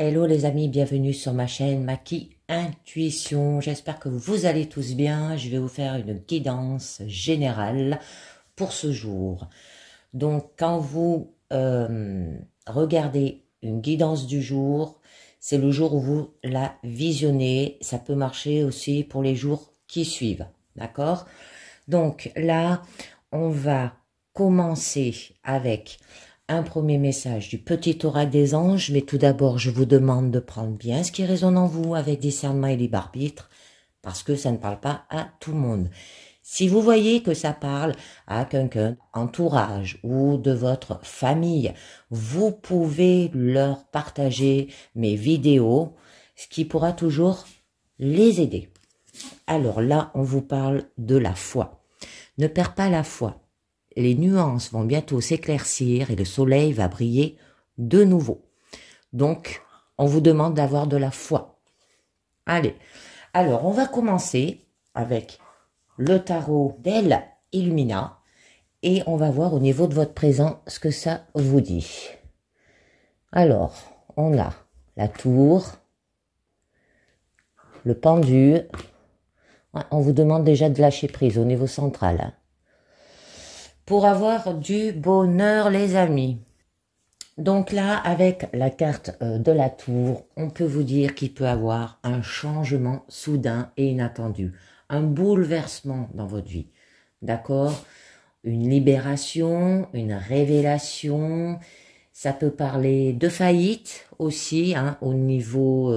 Hello les amis, bienvenue sur ma chaîne Maki Intuition. J'espère que vous allez tous bien. Je vais vous faire une guidance générale pour ce jour. Donc quand vous regardez une guidance du jour, c'est le jour où vous la visionnez. Ça peut marcher aussi pour les jours qui suivent. D'accord? Donc là, on va commencer avec un premier message du petit oracle des anges, mais tout d'abord, je vous demande de prendre bien ce qui résonne en vous avec discernement et libre arbitre, parce que ça ne parle pas à tout le monde. Si vous voyez que ça parle à quelqu'un, entourage ou de votre famille, vous pouvez leur partager mes vidéos, ce qui pourra toujours les aider. Alors là, on vous parle de la foi. Ne perds pas la foi. Les nuances vont bientôt s'éclaircir et le soleil va briller de nouveau. Donc, on vous demande d'avoir de la foi. Allez, alors on va commencer avec le tarot d'El Illumina et on va voir au niveau de votre présent ce que ça vous dit. Alors, on a la tour, le pendu. On vous demande déjà de lâcher prise au niveau central, hein. Pour avoir du bonheur, les amis. Donc là, avec la carte de la tour, on peut vous dire qu'il peut avoir un changement soudain et inattendu. Un bouleversement dans votre vie. D'accord? Une libération, une révélation. Ça peut parler de faillite aussi, hein, au niveau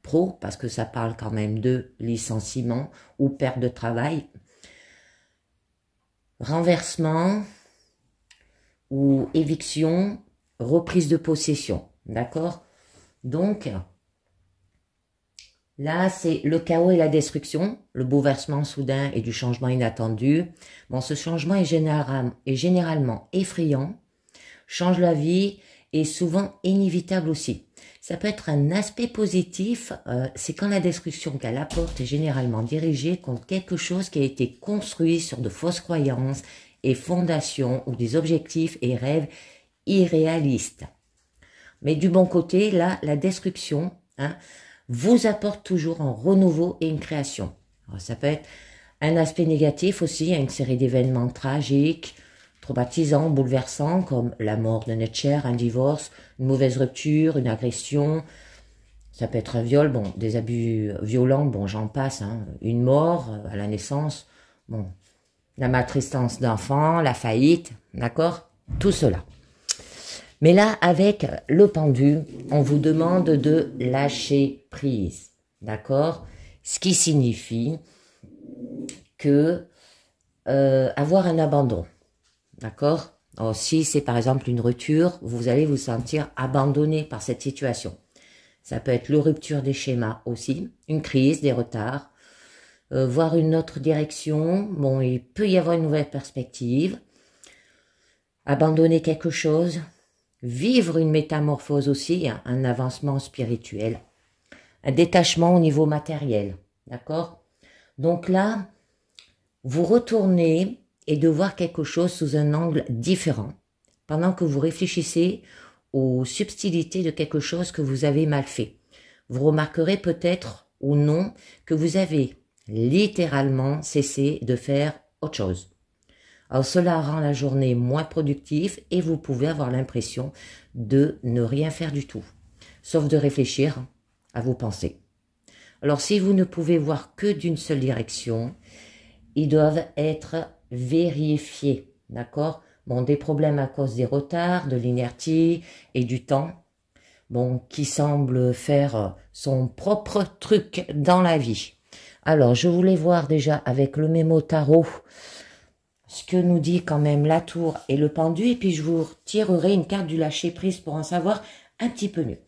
pro, parce que ça parle quand même de licenciement ou perte de travail. Renversement ou éviction, reprise de possession, d'accord? Donc, là, c'est le chaos et la destruction, le bouleversement soudain et du changement inattendu. Bon, ce changement est généralement effrayant, change la vie et souvent inévitable aussi. Ça peut être un aspect positif, c'est quand la destruction qu'elle apporte est généralement dirigée contre quelque chose qui a été construit sur de fausses croyances et fondations ou des objectifs et rêves irréalistes. Mais du bon côté, là, la destruction vous apporte toujours un renouveau et une création. Alors, ça peut être un aspect négatif aussi, une série d'événements tragiques, traumatisants, bouleversants, comme la mort d'un être cher, un divorce, une mauvaise rupture, une agression. Ça peut être un viol, bon, des abus violents, bon, j'en passe, hein, une mort à la naissance, bon, la maltraitance d'enfants, la faillite, d'accord? Tout cela. Mais là, avec le pendu, on vous demande de lâcher prise, d'accord? Ce qui signifie que avoir un abandon. D'accord? Si c'est par exemple une rupture, vous allez vous sentir abandonné par cette situation. Ça peut être la rupture des schémas aussi, une crise, des retards, voir une autre direction. Bon, il peut y avoir une nouvelle perspective, abandonner quelque chose, vivre une métamorphose aussi, hein, un avancement spirituel, un détachement au niveau matériel. D'accord? Donc là, vous retournez et de voir quelque chose sous un angle différent, pendant que vous réfléchissez aux subtilités de quelque chose que vous avez mal fait. Vous remarquerez peut-être ou non que vous avez littéralement cessé de faire autre chose. Alors cela rend la journée moins productive et vous pouvez avoir l'impression de ne rien faire du tout, sauf de réfléchir à vos pensées. Alors si vous ne pouvez voir que d'une seule direction, ils doivent être vérifiés, d'accord? Bon, des problèmes à cause des retards, de l'inertie et du temps, bon, qui semble faire son propre truc dans la vie. Alors, je voulais voir déjà avec le mémo tarot ce que nous dit quand même la tour et le pendu, et puis je vous tirerai une carte du lâcher prise pour en savoir un petit peu mieux.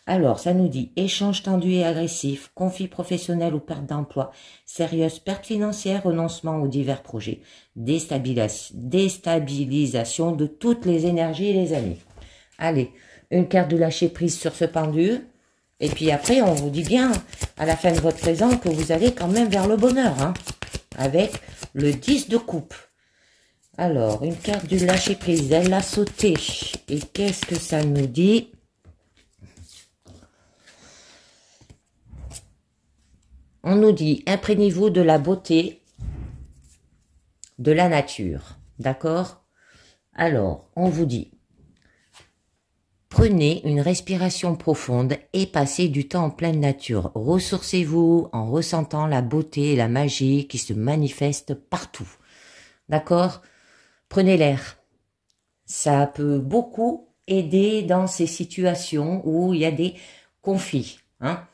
Alors, ça nous dit échange tendu et agressif, conflit professionnel ou perte d'emploi, sérieuse perte financière, renoncement aux divers projets, déstabilisation de toutes les énergies, les amis. Allez, une carte de lâcher prise sur ce pendu. Et puis après, on vous dit bien à la fin de votre présent que vous allez quand même vers le bonheur, hein, avec le 10 de coupe. Alors, une carte du lâcher prise, elle a sauté. Et qu'est-ce que ça nous dit ? On nous dit, imprégnez-vous de la beauté de la nature. D'accord? Alors, on vous dit, prenez une respiration profonde et passez du temps en pleine nature. Ressourcez-vous en ressentant la beauté et la magie qui se manifestent partout. D'accord? Prenez l'air. Ça peut beaucoup aider dans ces situations où il y a des conflits. Hein?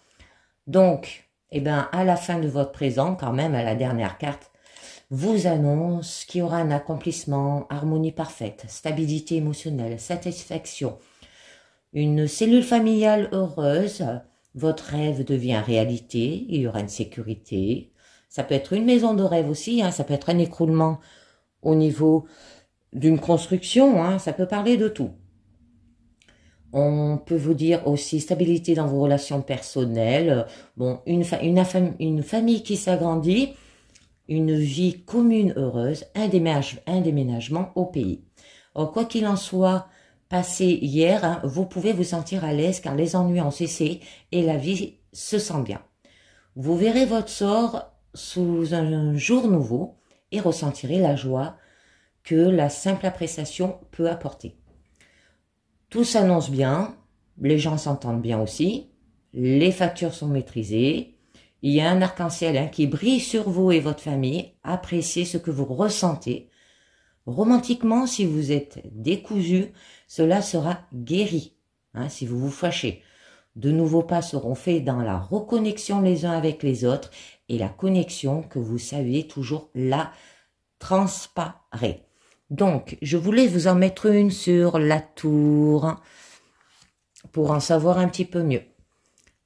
Donc, eh ben, à la fin de votre présent, quand même, à la dernière carte, vous annonce qu'il y aura un accomplissement, harmonie parfaite, stabilité émotionnelle, satisfaction, une cellule familiale heureuse, votre rêve devient réalité, il y aura une sécurité. Ça peut être une maison de rêve aussi, hein, ça peut être un écroulement au niveau d'une construction, hein, ça peut parler de tout. On peut vous dire aussi stabilité dans vos relations personnelles, bon, une famille qui s'agrandit, une vie commune heureuse, un déménagement au pays. Alors, quoi qu'il en soit, passé hier, hein, vous pouvez vous sentir à l'aise car les ennuis ont cessé et la vie se sent bien. Vous verrez votre sort sous un jour nouveau et ressentirez la joie que la simple appréciation peut apporter. Tout s'annonce bien, les gens s'entendent bien aussi, les factures sont maîtrisées, il y a un arc-en-ciel hein, qui brille sur vous et votre famille, appréciez ce que vous ressentez. Romantiquement, si vous êtes décousu, cela sera guéri, hein, si vous vous fâchez. De nouveaux pas seront faits dans la reconnexion les uns avec les autres et la connexion que vous saviez toujours là transparaît. Donc, je voulais vous en mettre une sur la tour pour en savoir un petit peu mieux.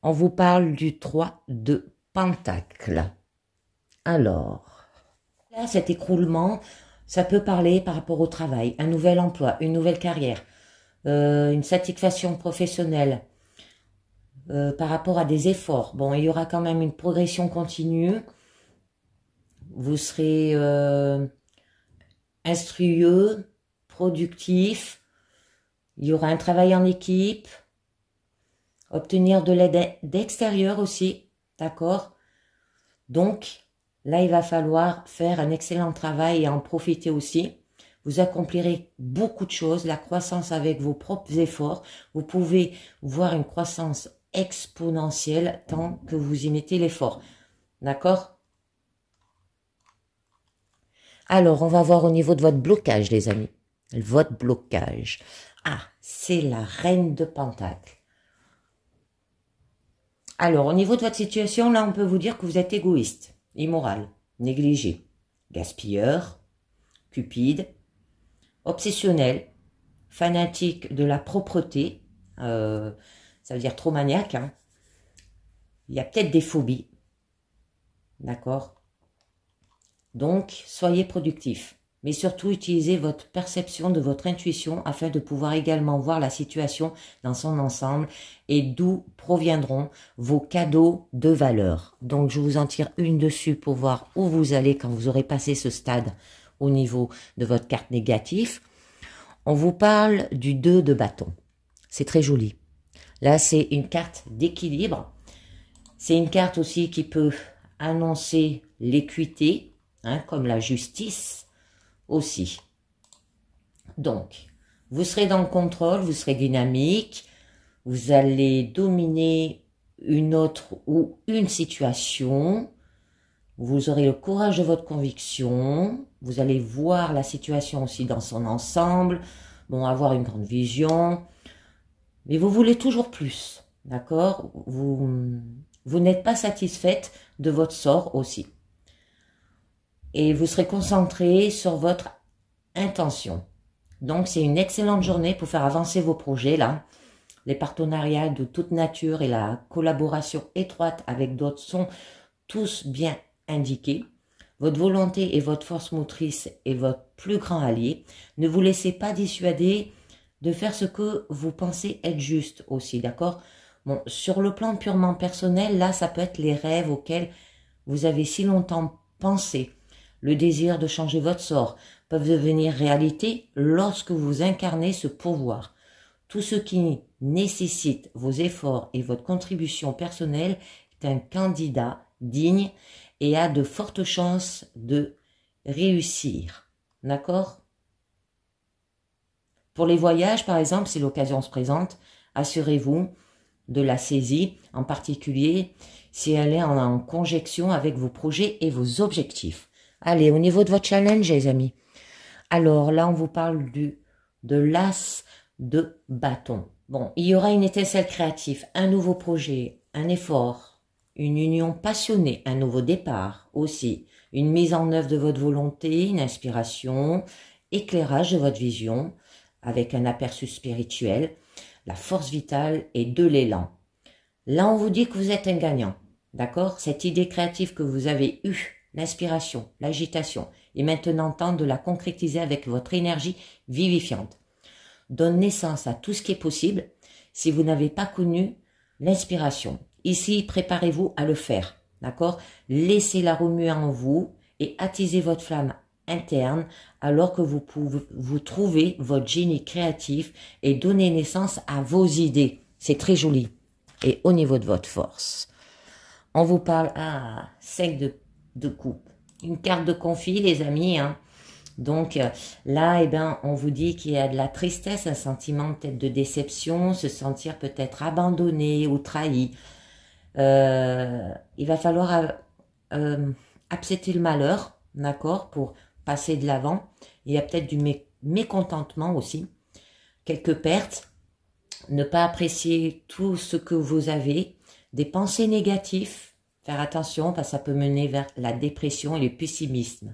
On vous parle du 3 de Pentacle. Alors, là, cet écroulement, ça peut parler par rapport au travail, un nouvel emploi, une nouvelle carrière, une satisfaction professionnelle, par rapport à des efforts. Bon, il y aura quand même une progression continue. Vous serez instrueux, productif. Il y aura un travail en équipe. Obtenir de l'aide d'extérieur aussi, d'accord? Donc, là, il va falloir faire un excellent travail et en profiter aussi. Vous accomplirez beaucoup de choses, la croissance avec vos propres efforts. Vous pouvez voir une croissance exponentielle tant que vous y mettez l'effort. D'accord? Alors, on va voir au niveau de votre blocage, les amis. Votre blocage. Ah, c'est la reine de Pentacle. Alors, au niveau de votre situation, là, on peut vous dire que vous êtes égoïste, immoral, négligé, gaspilleur, cupide, obsessionnel, fanatique de la propreté, ça veut dire trop maniaque, hein. Il y a peut-être des phobies, d'accord? Donc, soyez productif, mais surtout utilisez votre perception de votre intuition afin de pouvoir également voir la situation dans son ensemble et d'où proviendront vos cadeaux de valeur. Donc, je vous en tire une dessus pour voir où vous allez quand vous aurez passé ce stade au niveau de votre carte négative. On vous parle du 2 de bâton. C'est très joli. Là, c'est une carte d'équilibre. C'est une carte aussi qui peut annoncer l'équité, hein, comme la justice aussi. Donc, vous serez dans le contrôle, vous serez dynamique, vous allez dominer une autre ou une situation, vous aurez le courage de votre conviction, vous allez voir la situation aussi dans son ensemble, bon, avoir une grande vision, mais vous voulez toujours plus, d'accord? Vous n'êtes pas satisfaite de votre sort aussi. Et vous serez concentré sur votre intention. Donc, c'est une excellente journée pour faire avancer vos projets, là. Les partenariats de toute nature et la collaboration étroite avec d'autres sont tous bien indiqués. Votre volonté et votre force motrice est votre plus grand allié. Ne vous laissez pas dissuader de faire ce que vous pensez être juste aussi, d'accord? Bon, sur le plan purement personnel, là, ça peut être les rêves auxquels vous avez si longtemps pensé. Le désir de changer votre sort peuvent devenir réalité lorsque vous incarnez ce pouvoir. Tout ce qui nécessite vos efforts et votre contribution personnelle est un candidat digne et a de fortes chances de réussir. D'accord? Pour les voyages, par exemple, si l'occasion se présente, assurez-vous de la saisie, en particulier si elle est en conjonction avec vos projets et vos objectifs. Allez, au niveau de votre challenge, les amis. Alors là, on vous parle de l'as de bâton. Bon, il y aura une étincelle créative, un nouveau projet, un effort, une union passionnée, un nouveau départ aussi, une mise en œuvre de votre volonté, une inspiration, éclairage de votre vision, avec un aperçu spirituel, la force vitale et de l'élan. Là, on vous dit que vous êtes un gagnant, d'accord? Cette idée créative que vous avez eue, l'inspiration, l'agitation, est maintenant temps de la concrétiser avec votre énergie vivifiante. Donne naissance à tout ce qui est possible si vous n'avez pas connu l'inspiration. Ici, préparez-vous à le faire, d'accord? Laissez-la remuer en vous et attisez votre flamme interne alors que vous trouvez votre génie créatif et donnez naissance à vos idées. C'est très joli. Et au niveau de votre force, on vous parle, 5 de coupe. Une carte de conflit, les amis, hein. Donc là, eh ben, on vous dit qu'il y a de la tristesse, un sentiment peut-être de déception, se sentir peut-être abandonné ou trahi. Il va falloir accepter le malheur, d'accord, pour passer de l'avant. Il y a peut-être du mécontentement aussi, quelques pertes, ne pas apprécier tout ce que vous avez, des pensées négatives, faire attention parce que ça peut mener vers la dépression et le pessimisme.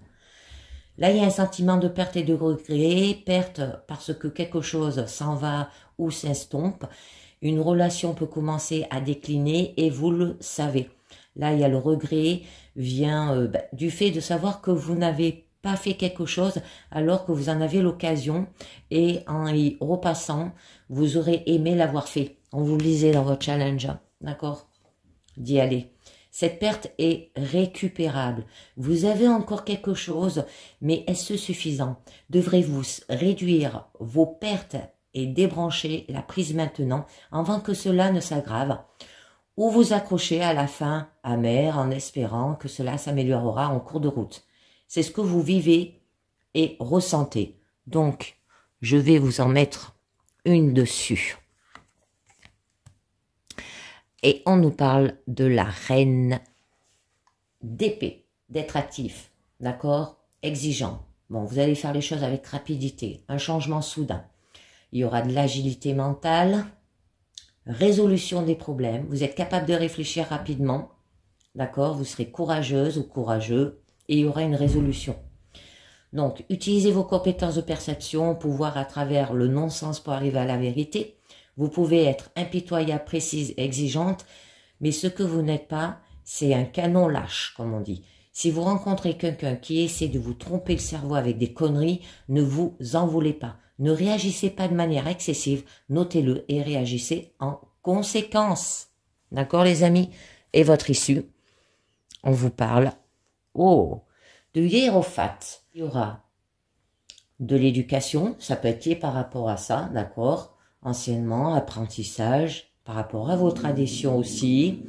Là, il y a un sentiment de perte et de regret, perte parce que quelque chose s'en va ou s'estompe. Une relation peut commencer à décliner et vous le savez. Là, il y a le regret, vient du fait de savoir que vous n'avez pas fait quelque chose alors que vous en avez l'occasion et en y repassant, vous aurez aimé l'avoir fait. On vous le disait dans votre challenge, d'accord? D'y aller. Cette perte est récupérable. Vous avez encore quelque chose, mais est-ce suffisant? Devrez-vous réduire vos pertes et débrancher la prise maintenant avant que cela ne s'aggrave? Ou vous accrocher à la fin amère en espérant que cela s'améliorera en cours de route? C'est ce que vous vivez et ressentez. Donc, je vais vous en mettre une dessus. Et on nous parle de la reine d'épée, d'être actif, d'accord? Exigeant. Bon, vous allez faire les choses avec rapidité, un changement soudain. Il y aura de l'agilité mentale, résolution des problèmes. Vous êtes capable de réfléchir rapidement, d'accord? Vous serez courageuse ou courageux et il y aura une résolution. Donc, utilisez vos compétences de perception pour voir à travers le non-sens pour arriver à la vérité. Vous pouvez être impitoyable, précise, exigeante, mais ce que vous n'êtes pas, c'est un canon lâche, comme on dit. Si vous rencontrez quelqu'un qui essaie de vous tromper le cerveau avec des conneries, ne vous en voulez pas. Ne réagissez pas de manière excessive, notez-le et réagissez en conséquence. D'accord, les amis? Et votre issue, on vous parle, de hiérophate. Il y aura de l'éducation, ça peut être lié par rapport à ça, d'accord? Anciennement, apprentissage, par rapport à vos traditions aussi.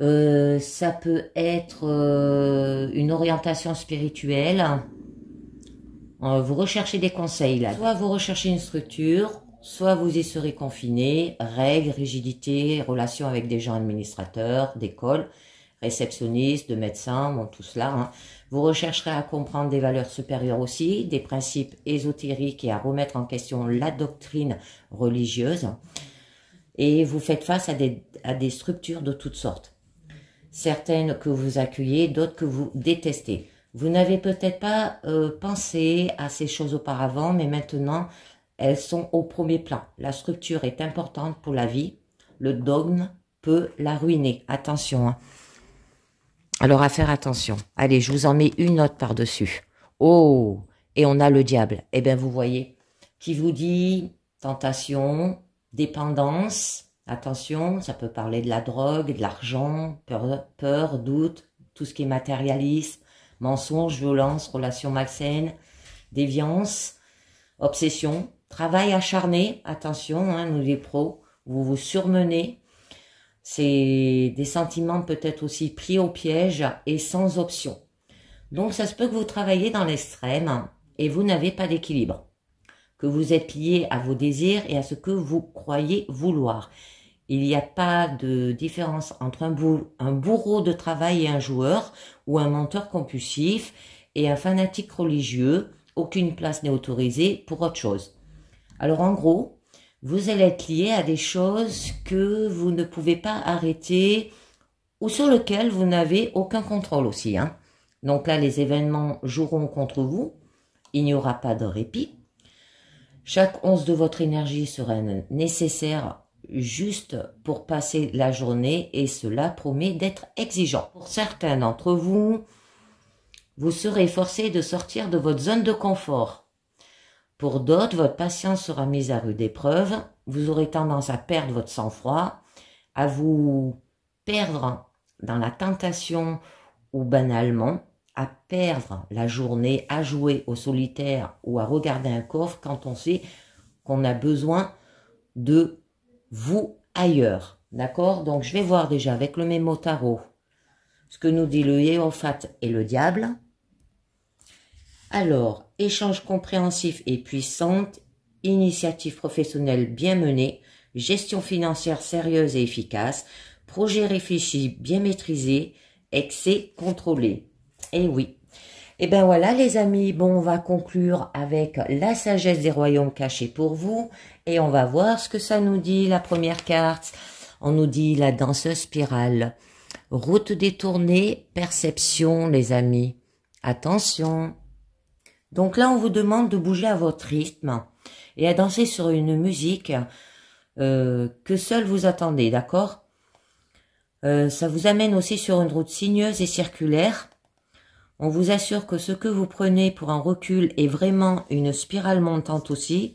Ça peut être une orientation spirituelle. Vous recherchez des conseils là. Soit vous recherchez une structure, soit vous y serez confiné. Règles, rigidité, relations avec des gens administrateurs, d'école, réceptionnistes, de médecins, bon tout cela. Hein. Vous rechercherez à comprendre des valeurs supérieures aussi, des principes ésotériques et à remettre en question la doctrine religieuse. Et vous faites face à des structures de toutes sortes. Certaines que vous accueillez, d'autres que vous détestez. Vous n'avez peut-être pas pensé à ces choses auparavant, mais maintenant, elles sont au premier plan. La structure est importante pour la vie. Le dogme peut la ruiner. Attention, hein. Alors, à faire attention. Allez, je vous en mets une autre par-dessus. Oh, et on a le diable. Eh bien, vous voyez, qui vous dit tentation, dépendance. Attention, ça peut parler de la drogue, de l'argent, peur, doute, tout ce qui est matérialisme, mensonge, violence, relations malsaines, déviance, obsession, travail acharné. Attention, hein, nous les pros, vous vous surmenez. C'est des sentiments peut-être aussi pris au piège et sans option. Donc ça se peut que vous travaillez dans l'extrême et vous n'avez pas d'équilibre. Que vous êtes lié à vos désirs et à ce que vous croyez vouloir. Il n'y a pas de différence entre un bourreau de travail et un joueur, ou un menteur compulsif et un fanatique religieux. Aucune place n'est autorisée pour autre chose. Alors en gros, vous allez être lié à des choses que vous ne pouvez pas arrêter ou sur lesquelles vous n'avez aucun contrôle aussi. Donc là, les événements joueront contre vous. Il n'y aura pas de répit. Chaque once de votre énergie sera nécessaire juste pour passer la journée et cela promet d'être exigeant. Pour certains d'entre vous, vous serez forcé de sortir de votre zone de confort. Pour d'autres, votre patience sera mise à rude épreuve. Vous aurez tendance à perdre votre sang-froid, à vous perdre dans la tentation ou banalement, à perdre la journée, à jouer au solitaire ou à regarder un coffre quand on sait qu'on a besoin de vous ailleurs. D'accord? Donc, je vais voir déjà avec le mémo tarot ce que nous dit le hiérophante et le diable. Alors, échange compréhensif et puissante, initiative professionnelle bien menée, gestion financière sérieuse et efficace, projet réfléchi bien maîtrisé, excès contrôlé. Et oui. Et bien voilà les amis, bon on va conclure avec la sagesse des royaumes cachés pour vous et on va voir ce que ça nous dit la première carte. On nous dit la danseuse spirale. Route détournée, perception les amis. Attention. Donc là on vous demande de bouger à votre rythme et à danser sur une musique que seul vous attendez, d'accord? Ça vous amène aussi sur une route sinueuse et circulaire. On vous assure que ce que vous prenez pour un recul est vraiment une spirale montante aussi.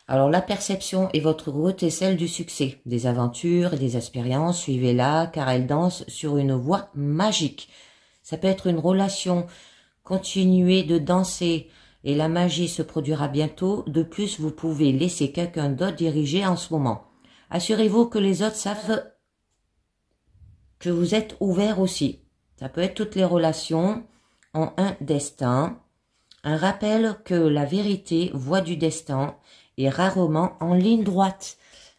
Alors la perception est votre route et celle du succès, des aventures et des expériences, suivez-la car elle danse sur une voie magique. Ça peut être une relation, continuez de danser et la magie se produira bientôt. De plus, vous pouvez laisser quelqu'un d'autre diriger en ce moment. Assurez-vous que les autres savent que vous êtes ouvert aussi. Ça peut être toutes les relations ont un destin, un rappel que la vérité, voie du destin, est rarement en ligne droite.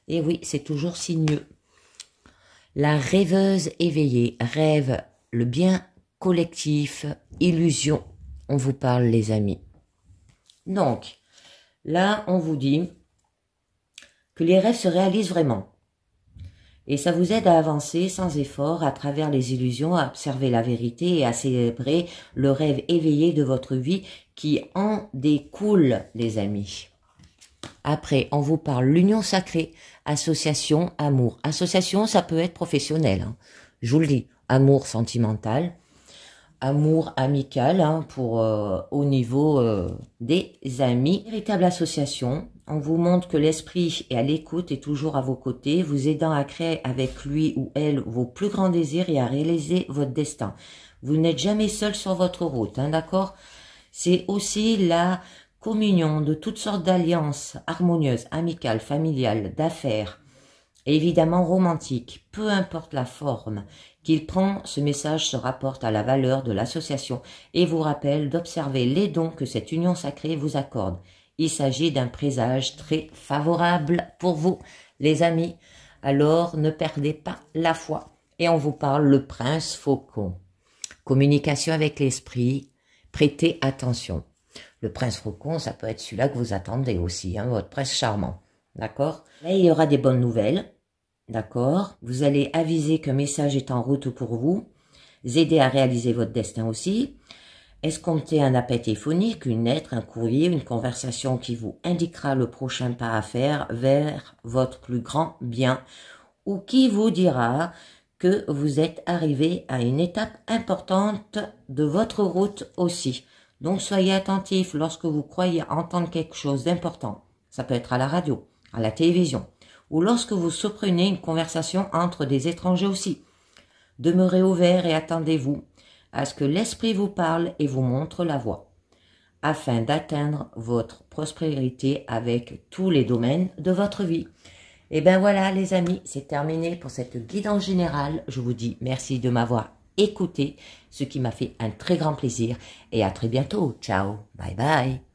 Et oui, c'est toujours sinueux. La rêveuse éveillée, rêve, le bien collectif, illusion. On vous parle les amis. Donc, là, on vous dit que les rêves se réalisent vraiment. Et ça vous aide à avancer sans effort à travers les illusions, à observer la vérité et à célébrer le rêve éveillé de votre vie qui en découle, les amis. Après, on vous parle l'union sacrée, association, amour. Association, ça peut être professionnel. Je vous le dis, amour sentimental, amour amical pour au niveau des amis. Véritable association. On vous montre que l'esprit est à l'écoute et toujours à vos côtés, vous aidant à créer avec lui ou elle vos plus grands désirs et à réaliser votre destin. Vous n'êtes jamais seul sur votre route, d'accord? C'est aussi la communion de toutes sortes d'alliances harmonieuses, amicales, familiales, d'affaires, et évidemment romantiques. Peu importe la forme qu'il prend, ce message se rapporte à la valeur de l'association et vous rappelle d'observer les dons que cette union sacrée vous accorde. Il s'agit d'un présage très favorable pour vous, les amis. Alors, ne perdez pas la foi. Et on vous parle le prince faucon. Communication avec l'esprit, prêtez attention. Le prince faucon, ça peut être celui-là que vous attendez aussi, votre prince charmant. D'accord? Là, il y aura des bonnes nouvelles. D'accord? Vous allez aviser qu'un message est en route pour vous. Aider à réaliser votre destin aussi. Escomptez un appel téléphonique, une lettre, un courrier, une conversation qui vous indiquera le prochain pas à faire vers votre plus grand bien ou qui vous dira que vous êtes arrivé à une étape importante de votre route aussi. Donc soyez attentifs lorsque vous croyez entendre quelque chose d'important. Ça peut être à la radio, à la télévision ou lorsque vous surprenez une conversation entre des étrangers aussi. Demeurez ouvert et attendez-vous à ce que l'esprit vous parle et vous montre la voie, afin d'atteindre votre prospérité avec tous les domaines de votre vie. Et ben voilà les amis, c'est terminé pour cette guidance générale. Je vous dis merci de m'avoir écouté, ce qui m'a fait un très grand plaisir. Et à très bientôt. Ciao, bye bye.